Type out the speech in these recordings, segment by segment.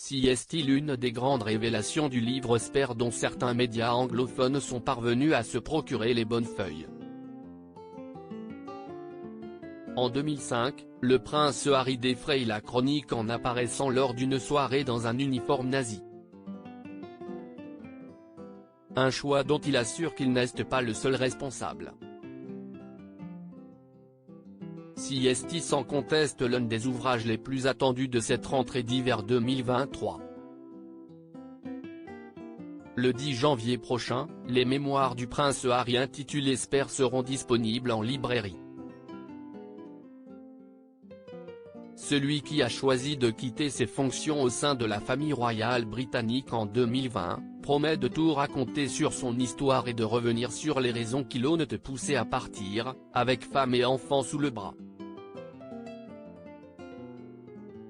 Si est-il l'une des grandes révélations du livre Spare dont certains médias anglophones sont parvenus à se procurer les bonnes feuilles. En 2005, le prince Harry défraye la chronique en apparaissant lors d'une soirée dans un uniforme nazi. Un choix dont il assure qu'il n'est pas le seul responsable. Si est sans conteste l'un des ouvrages les plus attendus de cette rentrée d'hiver 2023. Le 10 janvier prochain, les mémoires du prince Harry intitulées Spare seront disponibles en librairie. Celui qui a choisi de quitter ses fonctions au sein de la famille royale britannique en 2020, promet de tout raconter sur son histoire et de revenir sur les raisons qui l'ont poussé à partir, avec femme et enfants sous le bras.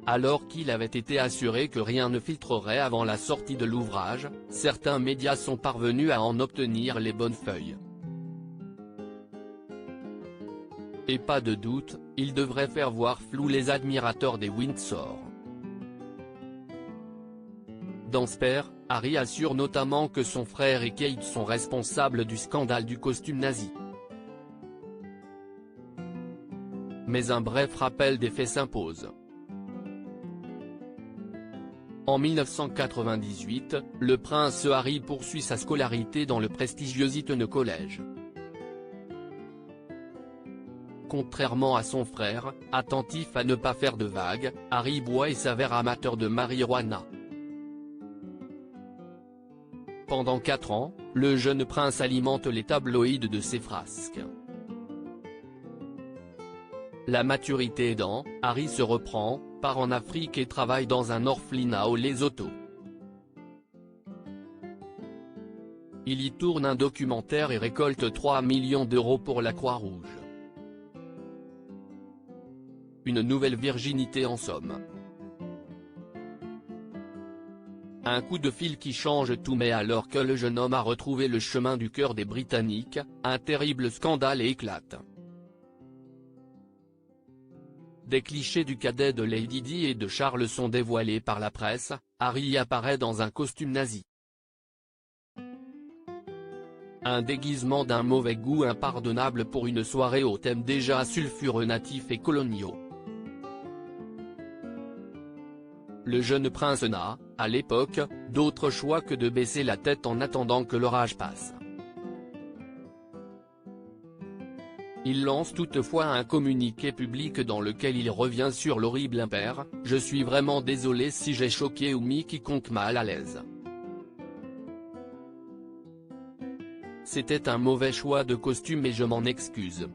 Alors qu'il avait été assuré que rien ne filtrerait avant la sortie de l'ouvrage, certains médias sont parvenus à en obtenir les bonnes feuilles. Et pas de doute, il devrait faire voir flou les admirateurs des Windsor. Dans Spare, Harry assure notamment que son frère et Kate sont responsables du scandale du costume nazi. Mais un bref rappel des faits s'impose. En 1998, le prince Harry poursuit sa scolarité dans le prestigieux Eton College. Contrairement à son frère, attentif à ne pas faire de vagues, Harry boit et s'avère amateur de marijuana. Pendant 4 ans, le jeune prince alimente les tabloïds de ses frasques. La maturité aidant, Harry se reprend, part en Afrique et travaille dans un orphelinat au Lesotho. Il y tourne un documentaire et récolte 3 millions d'euros pour la Croix-Rouge. Une nouvelle virginité en somme. Un coup de fil qui change tout, mais alors que le jeune homme a retrouvé le chemin du cœur des Britanniques, un terrible scandale éclate. Des clichés du cadet de Lady Di et de Charles sont dévoilés par la presse, Harry apparaît dans un costume nazi. Un déguisement d'un mauvais goût impardonnable pour une soirée au thème déjà sulfureux natifs et coloniaux. Le jeune prince n'a, à l'époque, d'autre choix que de baisser la tête en attendant que l'orage passe. Il lance toutefois un communiqué public dans lequel il revient sur l'horrible impair « Je suis vraiment désolé si j'ai choqué ou mis quiconque mal à l'aise. C'était un mauvais choix de costume et je m'en excuse ».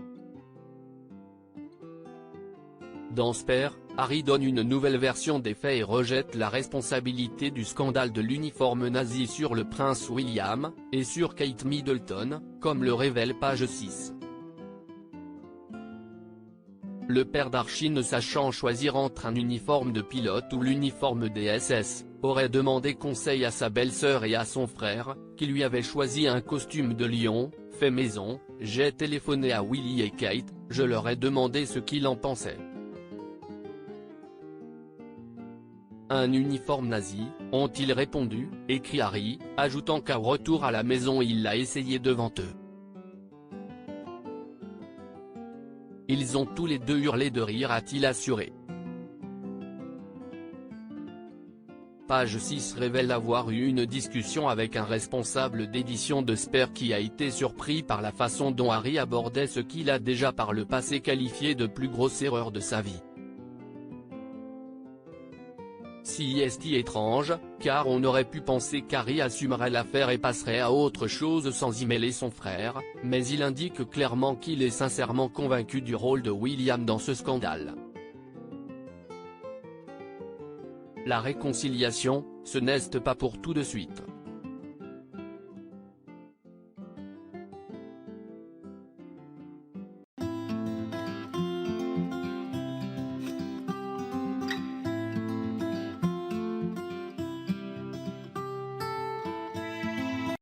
Dans Spare, Harry donne une nouvelle version des faits et rejette la responsabilité du scandale de l'uniforme nazi sur le prince William, et sur Kate Middleton, comme le révèle page 6. Le père d'Archie, ne sachant choisir entre un uniforme de pilote ou l'uniforme des SS, aurait demandé conseil à sa belle-sœur et à son frère, qui lui avait choisi un costume de lion, fait maison. J'ai téléphoné à Willie et Kate, je leur ai demandé ce qu'ils en pensaient. Un uniforme nazi, ont-ils répondu, écrit Harry, ajoutant qu'à retour à la maison il l'a essayé devant eux. Ils ont tous les deux hurlé de rire, a-t-il assuré. Page 6 révèle avoir eu une discussion avec un responsable d'édition de Spare qui a été surpris par la façon dont Harry abordait ce qu'il a déjà par le passé qualifié de plus grosse erreur de sa vie. Si est étrange, car on aurait pu penser qu'Harry assumerait l'affaire et passerait à autre chose sans y mêler son frère, mais il indique clairement qu'il est sincèrement convaincu du rôle de William dans ce scandale. La réconciliation, ce n'est pas pour tout de suite.